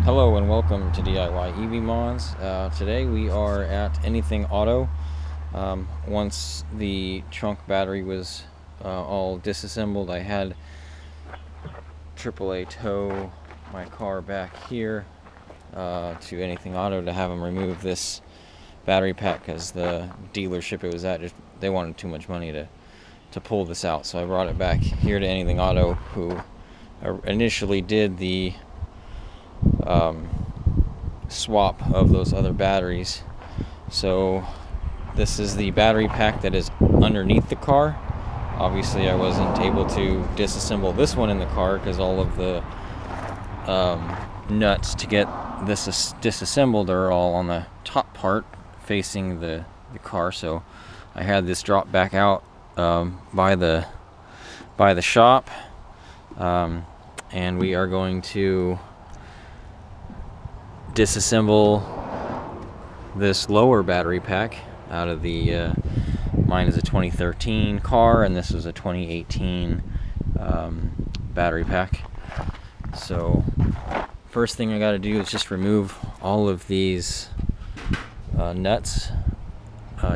Hello and welcome to DIY EV Mods. Today we are at Anything Auto. Once the trunk battery was all disassembled, I had AAA tow my car back here to Anything Auto to have them remove this battery pack, because the dealership it was at, they wanted too much money to pull this out. So I brought it back here to Anything Auto, who initially did the swap of those other batteries. So this is the battery pack that is underneath the car. Obviously I wasn't able to disassemble this one in the car because all of the nuts to get this disassembled are all on the top part facing the car. So I had this drop back out by the shop, and we are going to disassemble this lower battery pack out of the mine is a 2013 car and this is a 2018 battery pack. So first thing I got to do is just remove all of these nuts.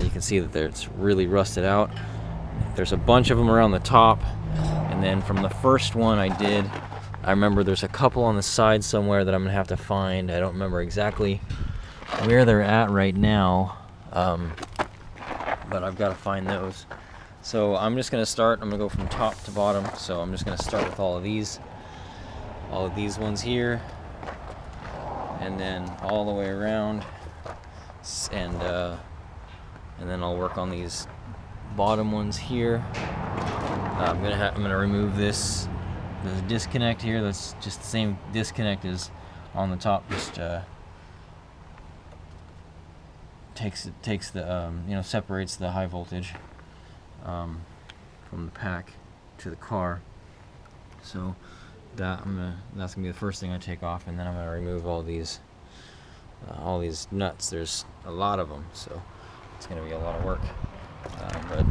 You can see that it's really rusted out. There's a bunch of them around the top, and then from the first one I remember there's a couple on the side somewhere that I'm gonna have to find. I don't remember exactly where they're at right now, but I've got to find those. So I'm just gonna start. I'm gonna go from top to bottom. So I'm just gonna start with all of these ones here, and then all the way around, and then I'll work on these bottom ones here. I'm gonna remove this. There's a disconnect here that's just the same disconnect as on the top. Just takes the separates the high voltage from the pack to the car. So that's gonna be the first thing I take off, and then I'm gonna remove all these nuts. There's a lot of them, so it's gonna be a lot of work, but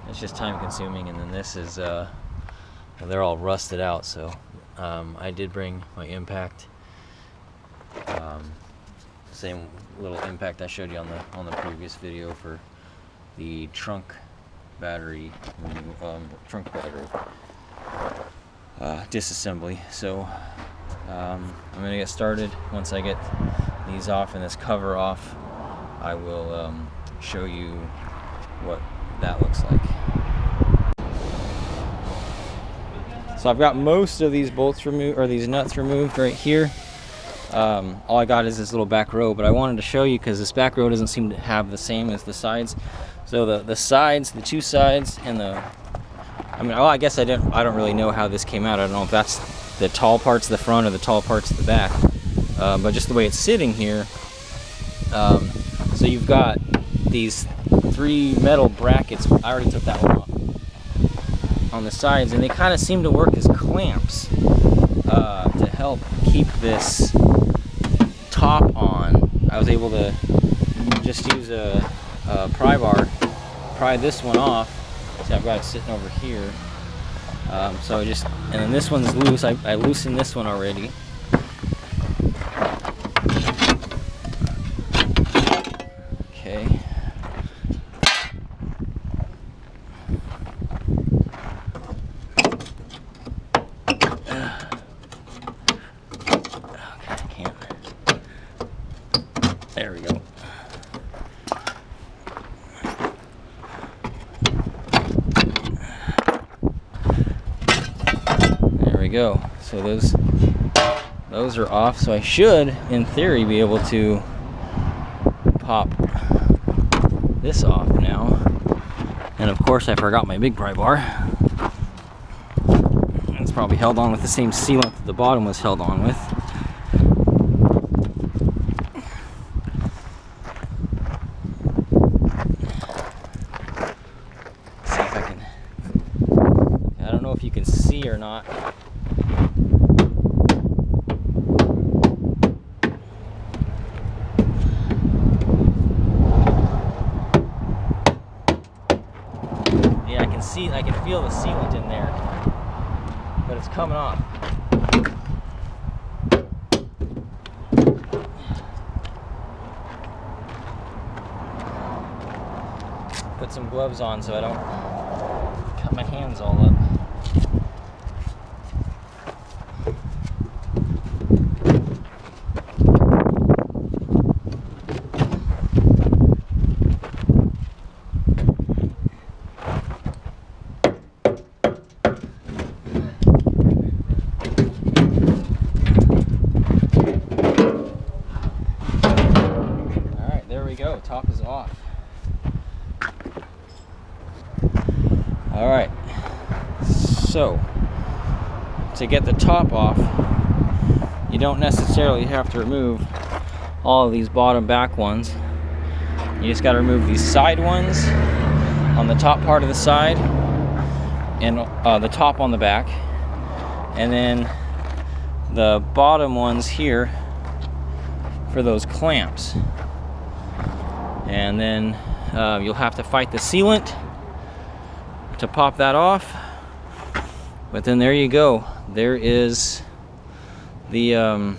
it's just time consuming. And then this is they're all rusted out, so I did bring my impact, same little impact I showed you on the previous video for the trunk battery disassembly. So I'm gonna get started. Once I get these off and this cover off, I will show you what that looks like. So I've got most of these bolts removed, or these nuts removed right here. All I got is this little back row, but I wanted to show you because this back row doesn't seem to have the same as the sides. So the sides, the two sides, and I guess I don't really know how this came out. I don't know if that's the tall parts of the front or the tall parts of the back, but just the way it's sitting here. So you've got these three metal brackets. I already took that one off on the sides, and they kind of seem to work as clamps to help keep this top on. I was able to just use a pry bar, pry this one off. See, I've got it sitting over here. So and then this one's loose. I loosened this one already. Okay. There we go. There we go. So those are off. So I should, in theory, be able to pop this off now. And of course, I forgot my big pry bar. It's probably held on with the same sealant that the bottom was held on with. If you can see or not. Yeah, I can feel the sealant in there, but it's coming off. some gloves on so I don't cut my hands all up. Go, top is off. All right, so to get the top off, you don't necessarily have to remove all of these bottom back ones. You just got to remove these side ones on the top part of the side and the top on the back, and then the bottom ones here for those clamps. And then you'll have to fight the sealant to pop that off. But then there you go. There is the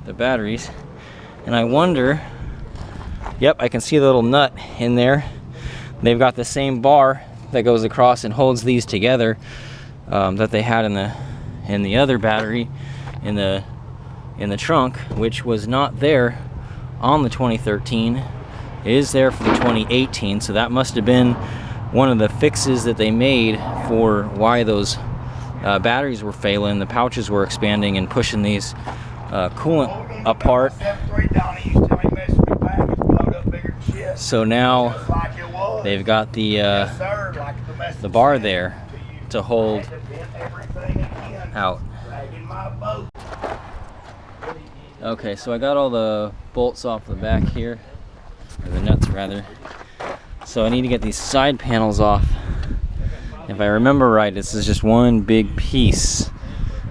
batteries. And I wonder, yep, I can see the little nut in there. They've got the same bar that goes across and holds these together that they had in the other battery in the trunk, which was not there on the 2013. It is there for the 2018, so that must have been one of the fixes that they made for why those batteries were failing. The pouches were expanding and pushing these coolant apart. So now they've got the bar there to hold out. Okay, so I got all the bolts off the back here. Or the nuts rather. So I need to get these side panels off. If I remember right, this is just one big piece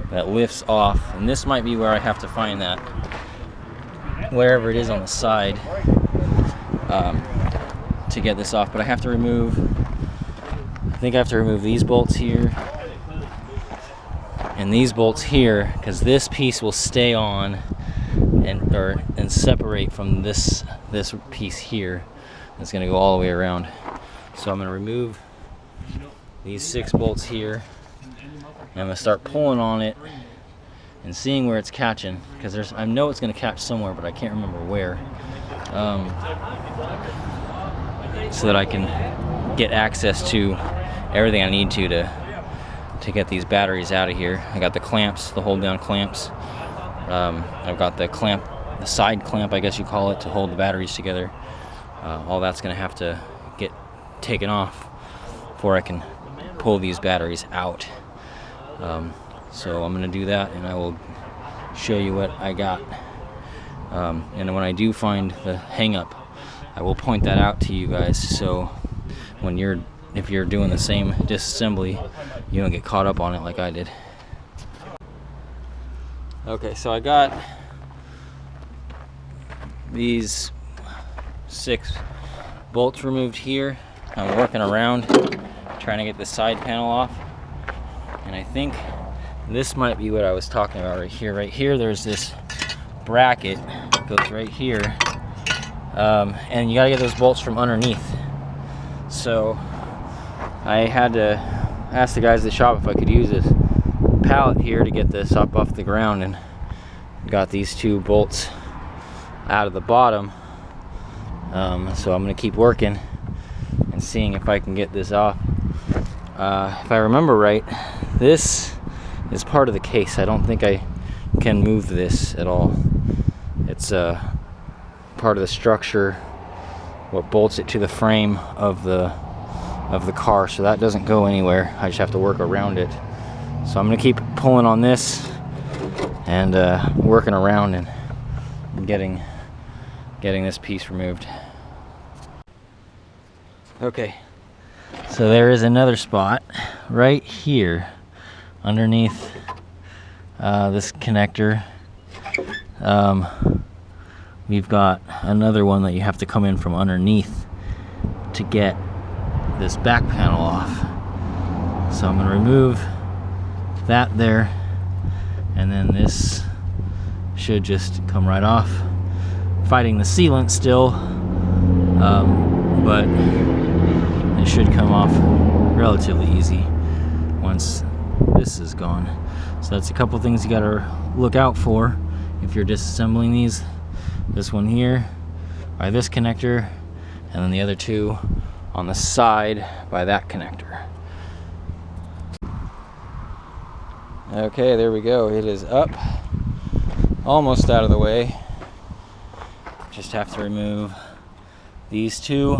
that lifts off, and this might be where I have to find that, wherever it is on the side, to get this off. But I have to remove, I think I have to remove these bolts here and these bolts here, because this piece will stay on and separate from this piece here. It's going to go all the way around. So I'm going to remove these 6 bolts here, and I'm going to start pulling on it and seeing where it's catching, because I know it's going to catch somewhere, but I can't remember where, so that I can get access to everything I need to get these batteries out of here. I got the clamps, the hold down clamps. I've got the clamp, the side clamp, I guess you call it, to hold the batteries together. All that's going to have to get taken off before I can pull these batteries out. So I'm going to do that, and I will show you what I got. And when I do find the hang-up, I will point that out to you guys, so when if you're doing the same disassembly, you don't get caught up on it like I did. Okay, so I got these 6 bolts removed here. I'm working around trying to get the side panel off, and I think this might be what I was talking about right here. Right here there's this bracket that goes right here, and you gotta get those bolts from underneath. So I had to ask the guys at the shop if I could use this pallet here to get this up off the ground, and got these 2 bolts out of the bottom. So I'm gonna keep working and seeing if I can get this off. If I remember right, this is part of the case. I don't think I can move this at all. It's part of the structure, what bolts it to the frame of the car, so that doesn't go anywhere. I just have to work around it. So I'm gonna keep pulling on this and working around and getting this piece removed. Okay, so there is another spot right here underneath this connector. We've got another one that you have to come in from underneath to get this back panel off. So I'm going to remove that there, and then this should just come right off. Fighting the sealant still, but it should come off relatively easy once this is gone. So that's a couple things you gotta look out for if you're disassembling these. This one here by this connector, and then the other two on the side by that connector. Okay, there we go. It is up, almost out of the way. Just have to remove these two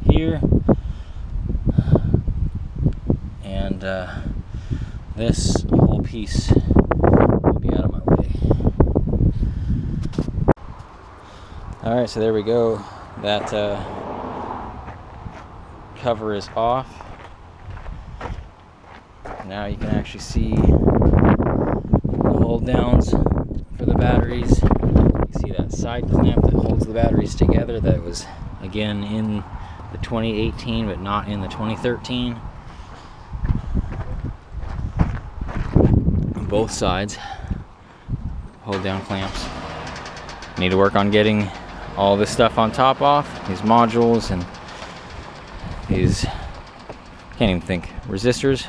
here, and this whole piece will be out of my way. All right, so there we go. That cover is off. Now you can actually see the hold downs for the batteries. You see that side clamp that holds the batteries together that was again in the 2018 but not in the 2013. On both sides, hold down clamps. Need to work on getting all this stuff on top off, these modules and these, can't even think, resistors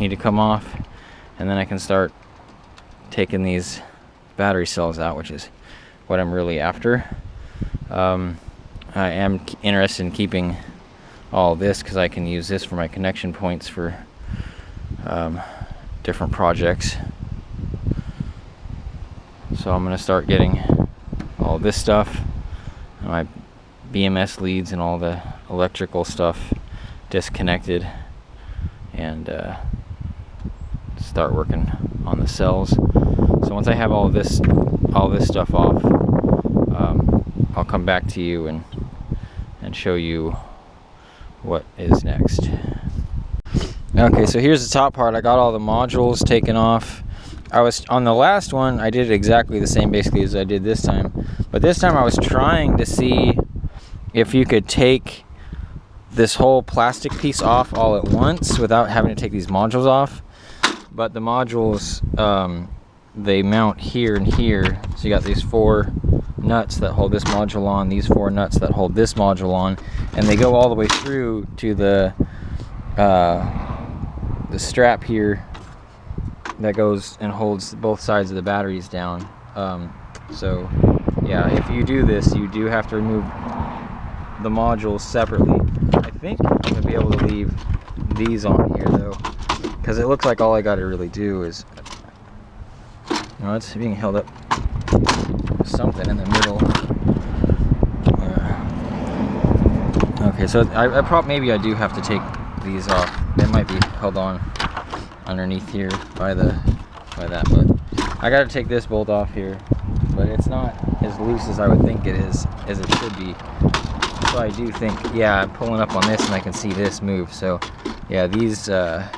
need to come off, and then I can start taking these battery cells out, which is what I'm really after. I am interested in keeping all this because I can use this for my connection points for different projects. So I'm going to start getting all this stuff, my BMS leads and all the electrical stuff disconnected, and start working on the cells. So once I have all this stuff off, I'll come back to you and show you what is next. Okay, so here's the top part. I got all the modules taken off. I was on the last one, I did exactly the same basically as I did this time, but this time I was trying to see if you could take this whole plastic piece off all at once without having to take these modules off. But the modules, they mount here and here, so you got these 4 nuts that hold this module on, these 4 nuts that hold this module on, and they go all the way through to the strap here that goes and holds both sides of the batteries down. So yeah, if you do this, you do have to remove the modules separately. I think I'm going to be able to leave these on here though, because it looks like all I got to really do is, you know, it's being held up with something in the middle. Okay, so I probably, maybe I do have to take these off. They might be held on underneath here by that, but I got to take this bolt off here, but it's not as loose as I would think it is, as it should be. So I do think, yeah, I'm pulling up on this and I can see this move. So yeah, these at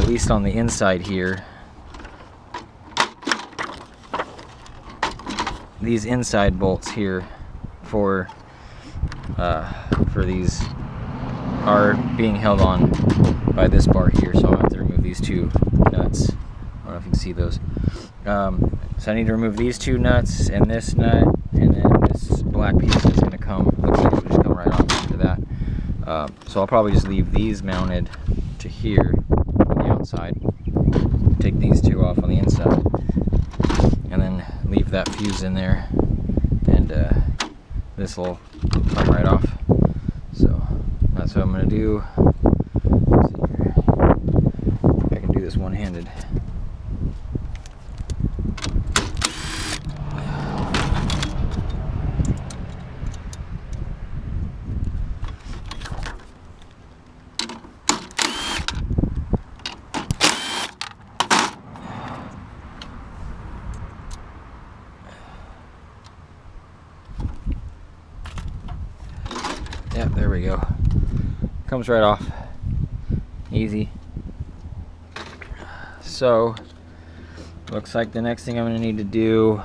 least on the inside here, these inside bolts here for these are being held on by this bar here, so I'll have to remove these 2 nuts. I don't know if you can see those. So I need to remove these 2 nuts and this nut, and then this black piece is going to come, looks like it'll just come right off after that. So I'll probably just leave these mounted to here on the outside, take these 2 off on the inside, and then leave that fuse in there, and this will come right off. So that's what I'm going to do. Let's see here. I can do this one-handed. Yep, there we go. Comes right off. Easy. So, looks like the next thing I'm going to need to do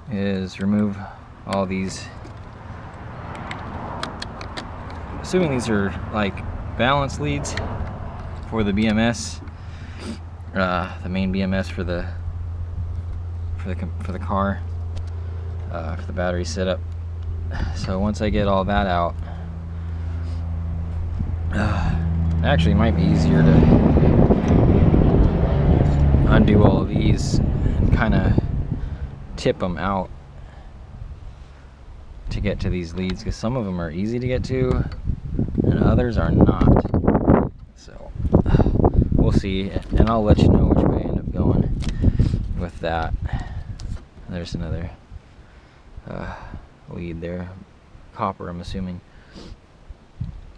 is remove all these. Assuming these are like balance leads for the BMS, the main BMS for the car, for the battery setup. So once I get all that out, actually it might be easier to undo all of these and kind of tip them out to get to these leads, because some of them are easy to get to and others are not. So we'll see, and I'll let you know which way I end up going with that. There's another lead there, copper I'm assuming.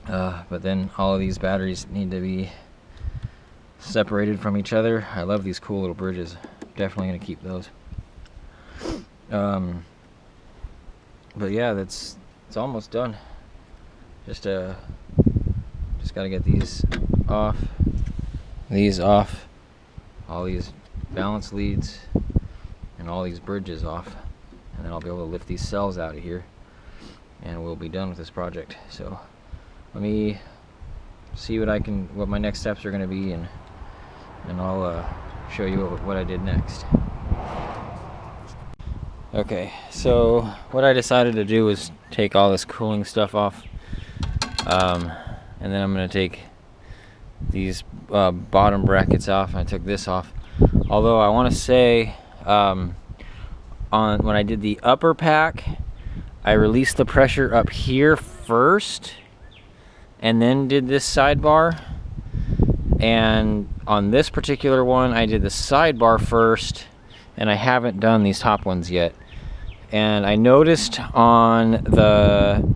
But then all of these batteries need to be separated from each other. I love these cool little bridges. Definitely gonna keep those. But yeah, it's almost done. Just gotta get these off, all these balance leads, and all these bridges off, and then I'll be able to lift these cells out of here, and we'll be done with this project. So let me see what my next steps are going to be, and I'll show you what I did next. Okay, so what I decided to do was take all this cooling stuff off, and then I'm going to take these bottom brackets off. I took this off, although I want to say when I did the upper pack, I released the pressure up here first and then did this sidebar, and on this particular one I did the sidebar first, and I haven't done these top ones yet. And I noticed on the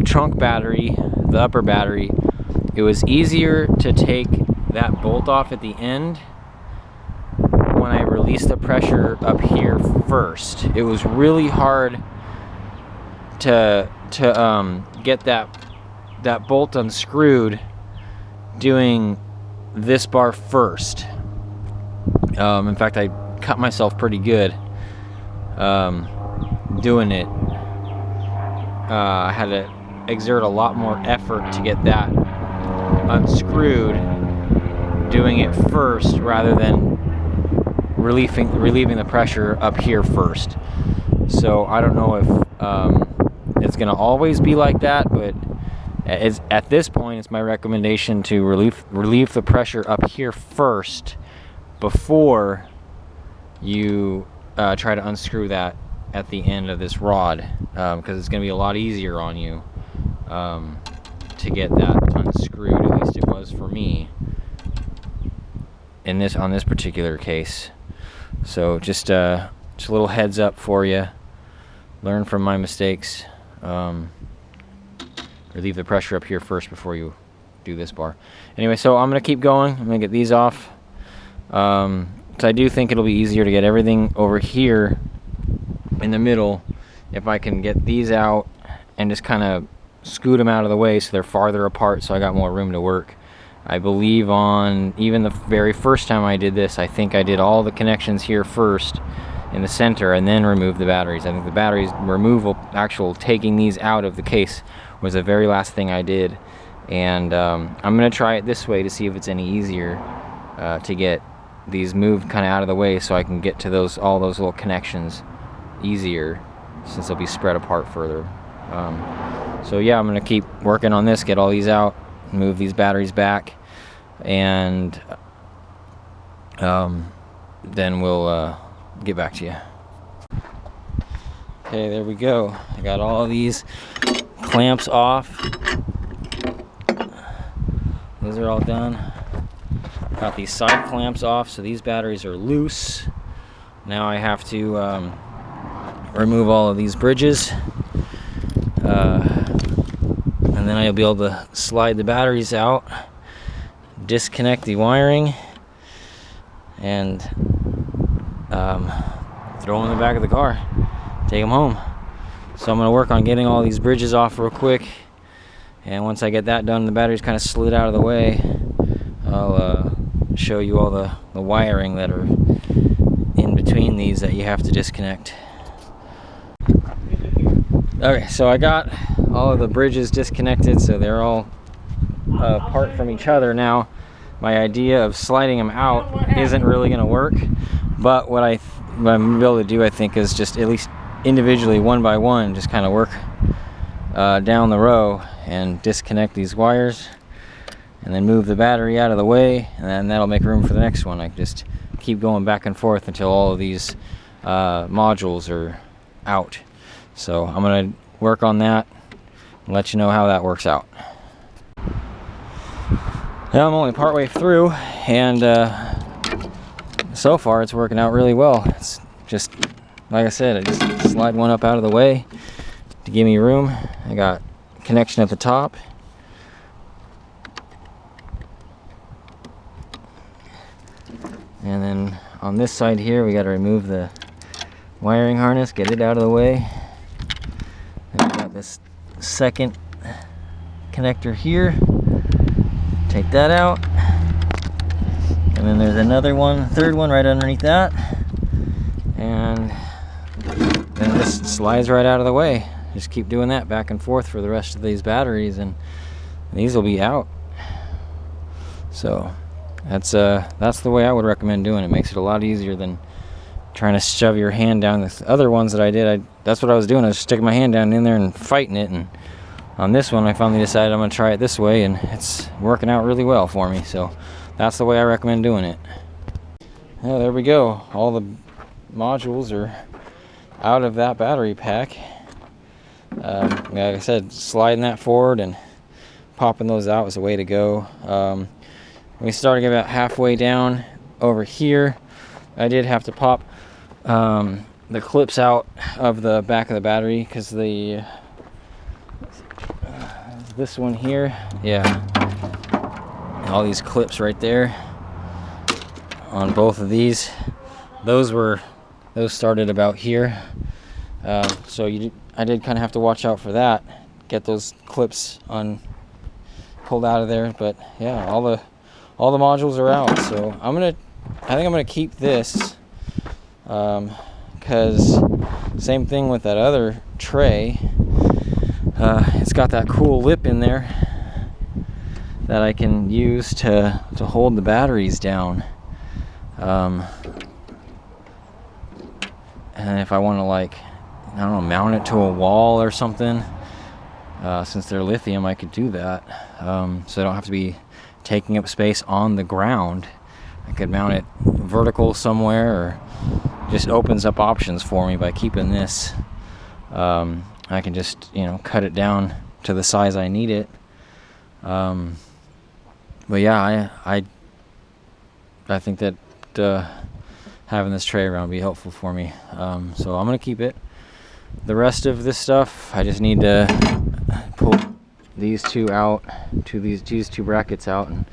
trunk battery, the upper battery, it was easier to take that bolt off at the end when I released the pressure up here first. It was really hard to get that bolt unscrewed doing this bar first. In fact, I cut myself pretty good doing it. I had to exert a lot more effort to get that unscrewed doing it first, rather than relieving the pressure up here first. So I don't know if it's gonna always be like that, but at this point it's my recommendation to relieve the pressure up here first before you try to unscrew that at the end of this rod, because it's going to be a lot easier on you to get that unscrewed. At least it was for me on this particular case. So just a little heads up for you. Learn from my mistakes. Relieve the pressure up here first before you do this bar. Anyway, so I'm going to keep going. I'm going to get these off. So I do think it'll be easier to get everything over here in the middle if I can get these out and just kind of scoot them out of the way so they're farther apart, so I got more room to work. I believe on even the very first time I did this, I think I did all the connections here first in the center and then removed the batteries. I think the batteries removal, taking these out of the case, was the very last thing I did. And I'm going to try it this way to see if it's any easier to get these moved kind of out of the way so I can get to all those little connections easier, since they'll be spread apart further. So yeah, I'm going to keep working on this, get all these out, move these batteries back, and then we'll get back to you. Okay, there we go. I got all of these clamps off. Those are all done. Got these side clamps off, so these batteries are loose. Now I have to remove all of these bridges, and then I'll be able to slide the batteries out, disconnect the wiring, and throw them in the back of the car, take them home. So I'm going to work on getting all these bridges off real quick, and once I get that done, the batteries kind of slid out of the way, I'll show you all the wiring that are in between these that you have to disconnect. Okay, so I got all of the bridges disconnected, so they're all apart from each other now. My idea of sliding them out isn't really going to work, but what I'm going to be able to do, I think, is just at least individually, one by one, just kind of work down the row and disconnect these wires, and then move the battery out of the way, and then that'll make room for the next one. I just keep going back and forth until all of these modules are out. So I'm gonna work on that and let you know how that works out. Now I'm only partway through, and so far it's working out really well. It's just, like I said, I just slide one up out of the way to give me room. I got connection at the top. And then on this side here, we got to remove the wiring harness, get it out of the way. Then we got this second connector here. Take that out. And then there's another one, third one right underneath that. And then this slides right out of the way. Just keep doing that back and forth for the rest of these batteries, and these will be out. So that's the way I would recommend doing it. It makes it a lot easier than trying to shove your hand down. The other ones that I did, that's what I was doing. I was sticking my hand down in there and fighting it. And on this one, I finally decided I'm going to try it this way, and it's working out really well for me. So that's the way I recommend doing it. Yeah, there we go. All the modules are out of that battery pack. Like I said, sliding that forward and popping those out was the way to go. We started about halfway down over here. I did have to pop the clips out of the back of the battery because the this one here, yeah, all these clips right there on both of these, those started about here. So I did kind of have to watch out for that, get those clips pulled out of there. But yeah, all the modules are out. So I think I'm gonna keep this, because same thing with that other tray. It's got that cool lip in there that I can use to hold the batteries down. And if I want to, like, I don't know, mount it to a wall or something, since they're lithium, I could do that. So I don't have to be taking up space on the ground. I could mount it vertical somewhere, or just opens up options for me by keeping this. I can just, cut it down to the size I need it. But yeah, I think that having this tray around would be helpful for me. So I'm gonna keep it. The rest of this stuff, I just need to pull these two out, these two brackets out, and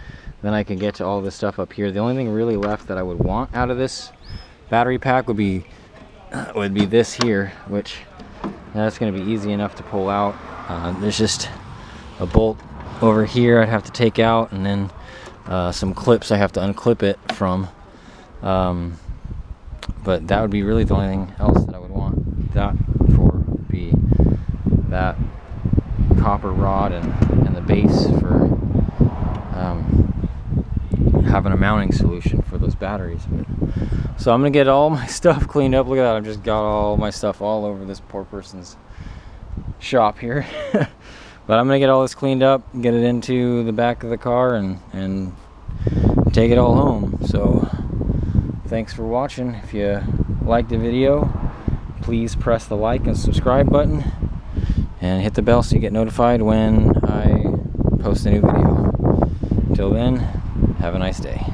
then I can get to all this stuff up here. The only thing really left that I would want out of this battery pack would be this here, which that's going to be easy enough to pull out. There's just a bolt over here I'd have to take out, and then some clips I have to unclip it from. But that would be really the only thing else that I would want that for, would be that copper rod and the base for having a mounting solution for those batteries. So I'm gonna get all my stuff cleaned up. Look at that, I've just got all my stuff all over this poor person's shop here. But I'm gonna get all this cleaned up, get it into the back of the car, and take it all home. So thanks for watching. If you liked the video, please press the like and subscribe button, and hit the bell so you get notified when I post a new video. Until then, have a nice day.